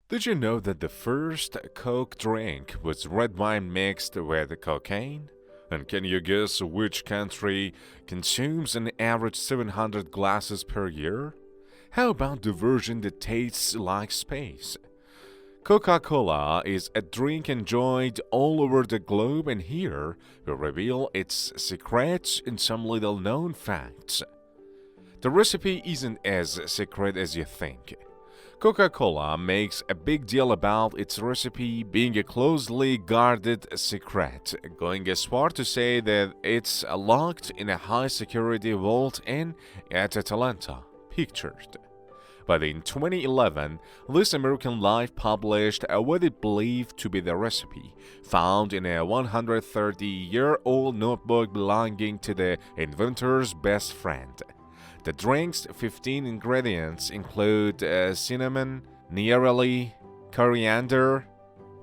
Did you know that the first Coke drink was red wine mixed with cocaine? And can you guess which country consumes an average 700 glasses per year? How about the version that tastes like space? Coca-Cola is a drink enjoyed all over the globe, and here we reveal its secrets and some little known facts. The recipe isn't as secret as you think. Coca-Cola makes a big deal about its recipe being a closely guarded secret, going as far to say that it's locked in a high-security vault at Atlanta, pictured. But in 2011, This American Life published what it believed to be the recipe, found in a 130-year-old notebook belonging to the inventor's best friend. The drink's 15 ingredients include cinnamon, neroli, coriander,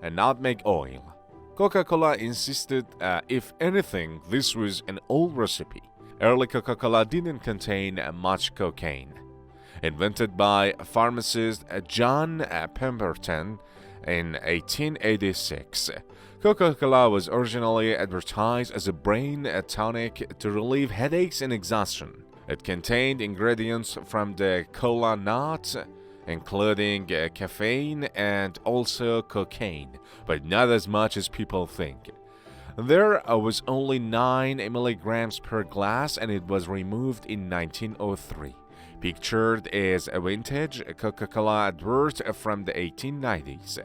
and nutmeg oil. Coca-Cola insisted, if anything, this was an old recipe. Early Coca-Cola didn't contain much cocaine. Invented by pharmacist John Pemberton in 1886, Coca-Cola was originally advertised as a brain tonic to relieve headaches and exhaustion. It contained ingredients from the kola nut, including caffeine and also cocaine, but not as much as people think. There was only 9 milligrams per glass, and it was removed in 1903. Pictured as a vintage Coca-Cola advert from the 1890s.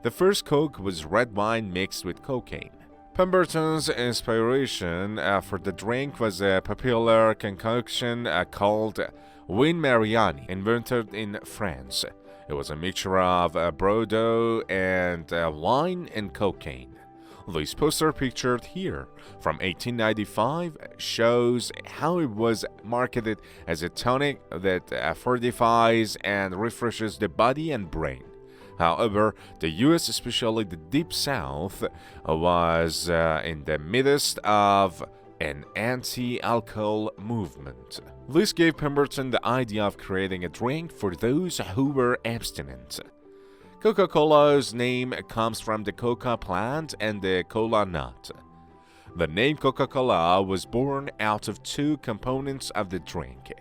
The first Coke was red wine mixed with cocaine. Pemberton's inspiration for the drink was a popular concoction called Vin Mariani, invented in France. It was a mixture of Bordeaux and wine and cocaine. This poster pictured here from 1895 shows how it was marketed as a tonic that fortifies and refreshes the body and brain. However, the US, especially the Deep South, was in the midst of an anti-alcohol movement. This gave Pemberton the idea of creating a drink for those who were abstinent. Coca-Cola's name comes from the coca plant and the kola nut. The name Coca-Cola was born out of 2 components of the drink: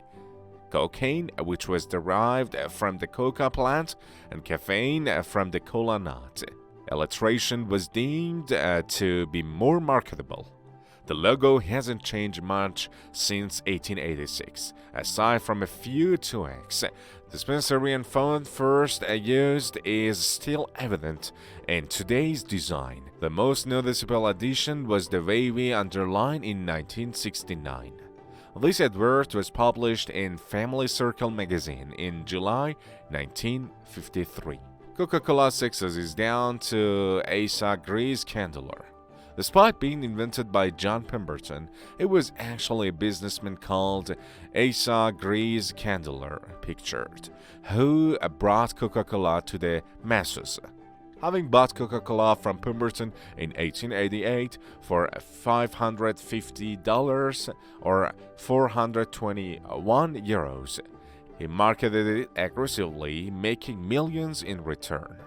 cocaine, which was derived from the coca plant, and caffeine from the kola nut. Alliteration was deemed to be more marketable. The logo hasn't changed much since 1886, aside from a few tweaks. The Spencerian font first used is still evident in today's design. The most noticeable addition was the wavy underline in 1969. This advert was published in Family Circle magazine in July 1953. Coca-Cola success is down to Asa Grease Candler. Despite being invented by John Pemberton, it was actually a businessman called Asa Grease Candler, pictured, who brought Coca-Cola to the masses. Having bought Coca-Cola from Pemberton in 1888 for $550 or 421 euros, he marketed it aggressively, making millions in return.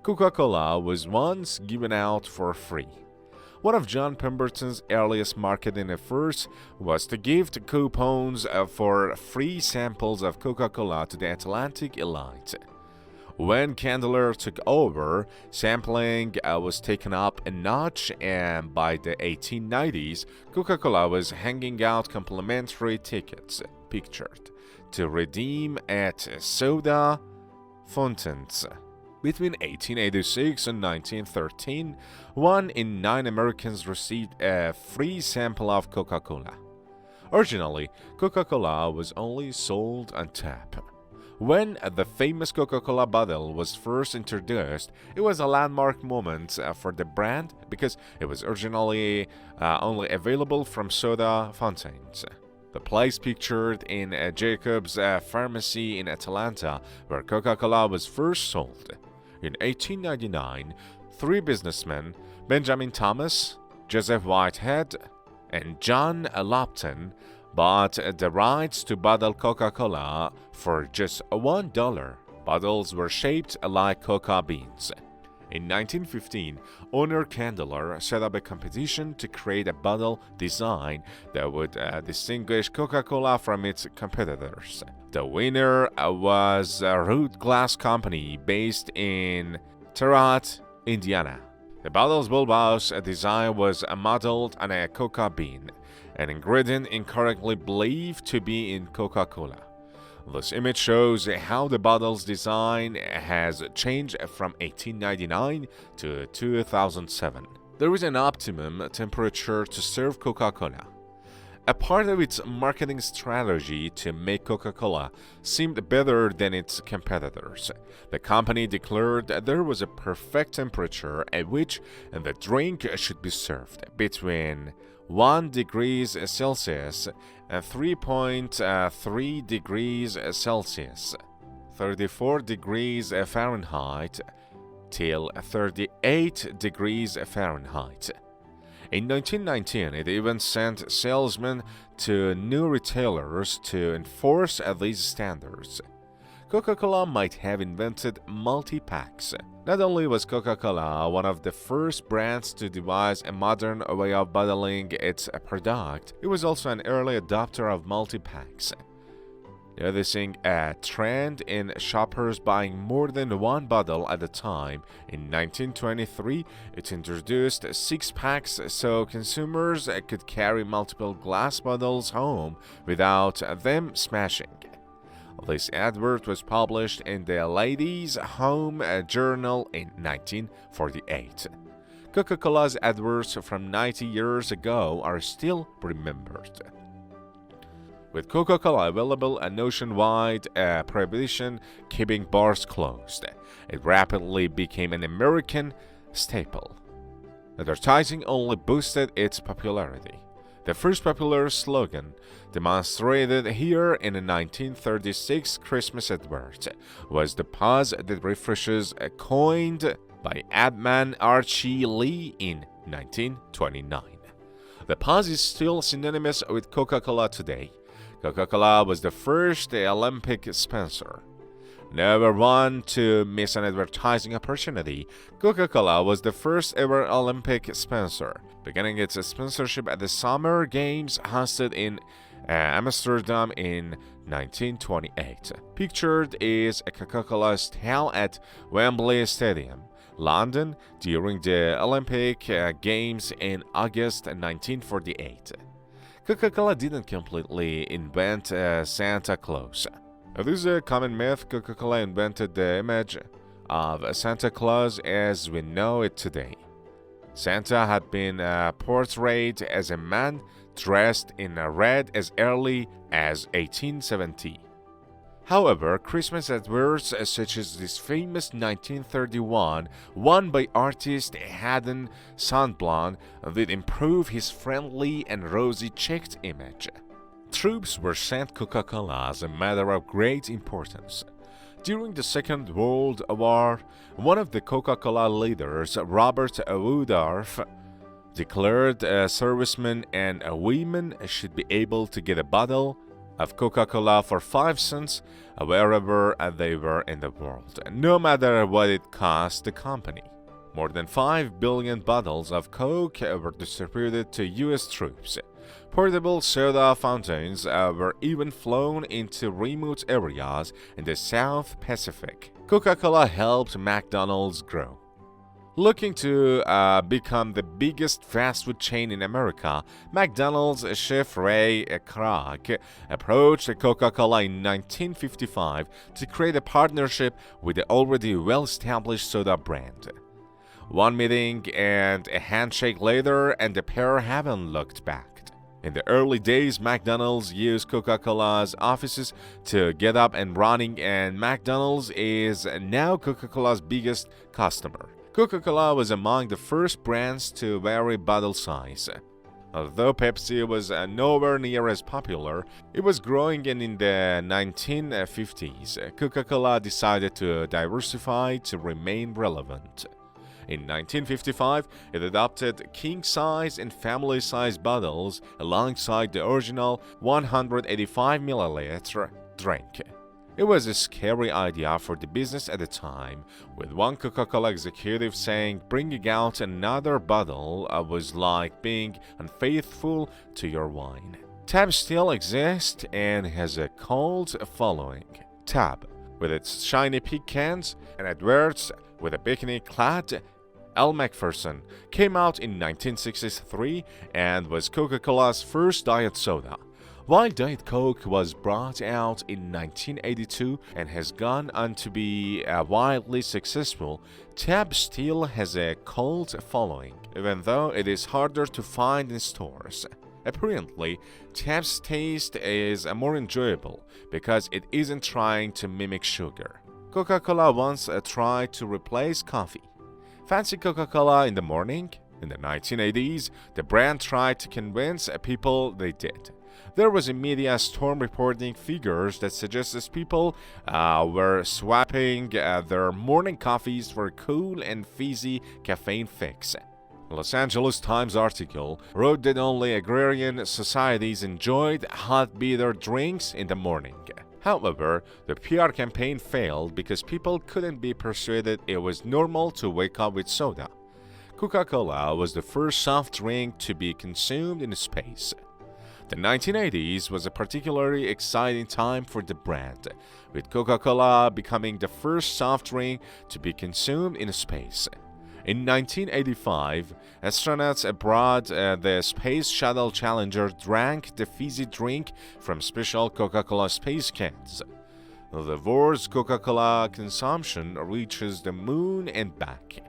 Coca-Cola was once given out for free. One of John Pemberton's earliest marketing efforts was to give the coupons for free samples of Coca-Cola to the Atlantic elite. When Candler took over, sampling was taken up a notch, and by the 1890s, Coca-Cola was handing out complimentary tickets, pictured, to redeem at soda fountains. Between 1886 and 1913, 1 in 9 Americans received a free sample of Coca-Cola. Originally, Coca-Cola was only sold on tap. When the famous Coca-Cola bottle was first introduced, it was a landmark moment for the brand because it was originally only available from soda fountains. The place pictured in Jacob's Pharmacy in Atlanta, where Coca-Cola was first sold. In 1899, 3 businessmen, Benjamin Thomas, Joseph Whitehead, and John Lupton, bought the rights to bottle Coca-Cola for just $1 Bottles were shaped like coca beans. In 1915, owner Candler set up a competition to create a bottle design that would distinguish Coca-Cola from its competitors. The winner was Root Glass Company based in Terre Haute, Indiana. The bottle's bulbous design was modeled on a coca bean, an ingredient incorrectly believed to be in Coca-Cola. This image shows how the bottle's design has changed from 1899 to 2007. There is an optimum temperature to serve Coca-Cola. A part of its marketing strategy to make Coca-Cola seem better than its competitors. The company declared that there was a perfect temperature at which the drink should be served, between 1 degrees Celsius and 3.3 degrees Celsius, 34 degrees Fahrenheit, till 38 degrees Fahrenheit. In 1919, it even sent salesmen to new retailers to enforce these standards. Coca-Cola might have invented multi-packs. Not only was Coca-Cola one of the first brands to devise a modern way of bottling its product, it was also an early adopter of multi-packs. Noticing a trend in shoppers buying more than one bottle at a time, in 1923 it introduced 6-packs so consumers could carry multiple glass bottles home without them smashing. This advert was published in the Ladies' Home Journal in 1948. Coca-Cola's adverts from 90 years ago are still remembered. With Coca-Cola available nationwide, prohibition keeping bars closed, it rapidly became an American staple. Advertising only boosted its popularity. The first popular slogan, demonstrated here in a 1936 Christmas advert, was the pause that refreshes, coined by Adman Archie Lee in 1929. The pause is still synonymous with Coca-Cola today. Coca-Cola was the first Olympic sponsor. Never one to miss an advertising opportunity, Coca-Cola was the first ever Olympic sponsor, beginning its sponsorship at the Summer Games hosted in Amsterdam in 1928. Pictured is a Coca-Cola stall at Wembley Stadium, London, during the Olympic Games in August 1948. Coca-Cola didn't completely invent Santa Claus. It is a common myth. Coca-Cola invented the image of Santa Claus as we know it today. Santa had been portrayed as a man dressed in red as early as 1870. However, Christmas adverts such as this famous 1931 one by artist Haddon Sundblom did improve his friendly and rosy-cheeked image. Troops were sent Coca-Cola as a matter of great importance. During the Second World War, one of the Coca-Cola leaders, Robert Woodruff, declared servicemen and women should be able to get a bottle of Coca-Cola for 5 cents wherever they were in the world, no matter what it cost the company. More than 5 billion bottles of Coke were distributed to U.S. troops. Portable soda fountains were even flown into remote areas in the South Pacific. Coca-Cola helped McDonald's grow. Looking to become the biggest fast food chain in America, McDonald's chef Ray Kroc approached Coca-Cola in 1955 to create a partnership with the already well-established soda brand. One meeting and a handshake later, and the pair haven't looked back. In the early days, McDonald's used Coca-Cola's offices to get up and running, and McDonald's is now Coca-Cola's biggest customer. Coca-Cola was among the first brands to vary bottle size. Although Pepsi was nowhere near as popular, it was growing, and in the 1950s, Coca-Cola decided to diversify to remain relevant. In 1955, it adopted king-size and family-size bottles alongside the original 185 milliliter drink. It was a scary idea for the business at the time, with one Coca-Cola executive saying bringing out another bottle was like being unfaithful to your wine. Tab still exists and has a cult following. Tab, with its shiny pink cans and adverts with a bikini-clad Elle Macpherson, came out in 1963 and was Coca-Cola's first diet soda. While Diet Coke was brought out in 1982 and has gone on to be wildly successful, Tab still has a cult following, even though it is harder to find in stores. Apparently, Tab's taste is more enjoyable because it isn't trying to mimic sugar. Coca-Cola once tried to replace coffee. Fancy Coca-Cola in the morning? In the 1980s, the brand tried to convince people they did. There was a media storm reporting figures that suggested people were swapping their morning coffees for cool and fizzy caffeine fix. The Los Angeles Times article wrote that only agrarian societies enjoyed hot bitter drinks in the morning. However, the PR campaign failed because people couldn't be persuaded it was normal to wake up with soda. Coca-Cola was the first soft drink to be consumed in space. The 1980s was a particularly exciting time for the brand, with Coca-Cola becoming the first soft drink to be consumed in space. In 1985, astronauts aboard the Space Shuttle Challenger drank the fizzy drink from special Coca-Cola space cans. The world's Coca-Cola consumption reaches the moon and back.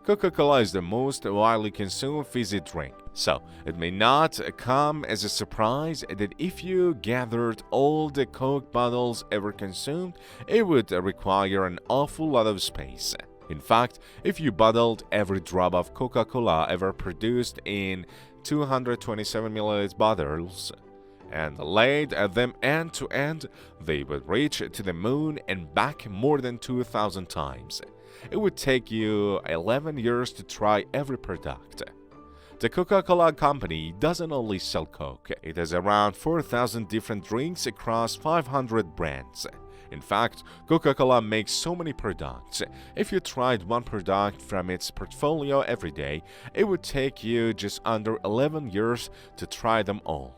Coca-Cola is the most widely consumed fizzy drink, so it may not come as a surprise that if you gathered all the Coke bottles ever consumed, it would require an awful lot of space. In fact, if you bottled every drop of Coca-Cola ever produced in 227 milliliter bottles and laid them end to end, they would reach to the moon and back more than 2,000 times. It would take you 11 years to try every product. The Coca-Cola Company doesn't only sell Coke, it has around 4,000 different drinks across 500 brands. In fact, Coca-Cola makes so many products. If you tried one product from its portfolio every day, it would take you just under 11 years to try them all.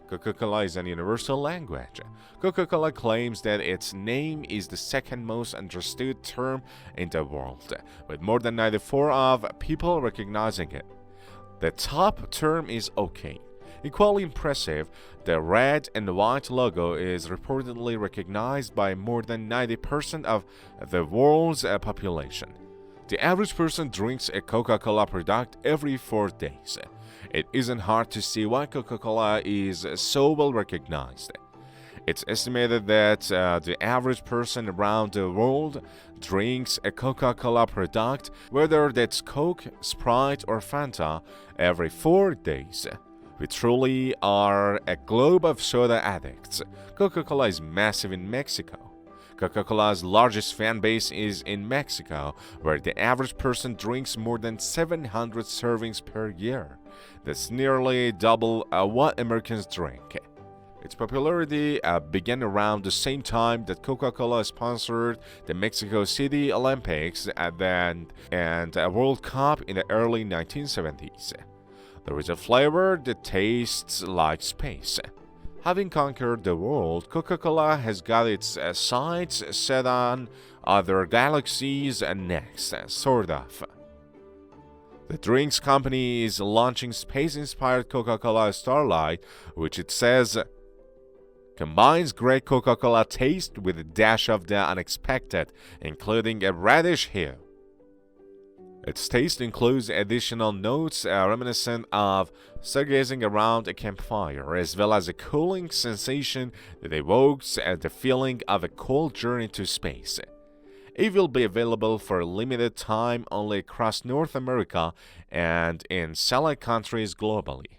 Coca-Cola is a universal language. Coca-Cola claims that its name is the second most understood term in the world, with more than 94% of people recognizing it. The top term is OK. Equally impressive, the red and white logo is reportedly recognized by more than 90% of the world's population. The average person drinks a Coca-Cola product every 4 days. It isn't hard to see why Coca-Cola is so well recognized. It's estimated that the average person around the world drinks a Coca-Cola product, whether that's Coke, Sprite, or Fanta, every 4 days. We truly are a globe of soda addicts. Coca-Cola is massive in Mexico. Coca-Cola's largest fan base is in Mexico, where the average person drinks more than 700 servings per year. That's nearly double what Americans drink. Its popularity began around the same time that Coca-Cola sponsored the Mexico City Olympics and a World Cup in the early 1970s. There is a flavor that tastes like space. Having conquered the world, Coca-Cola has got its sights set on other galaxies next, sort of. The drinks company is launching space-inspired Coca-Cola Starlight, which it says combines great Coca-Cola taste with a dash of the unexpected, including a reddish hue. Its taste includes additional notes reminiscent of stargazing around a campfire, as well as a cooling sensation that evokes the feeling of a cold journey to space. It will be available for a limited time only across North America and in select countries globally.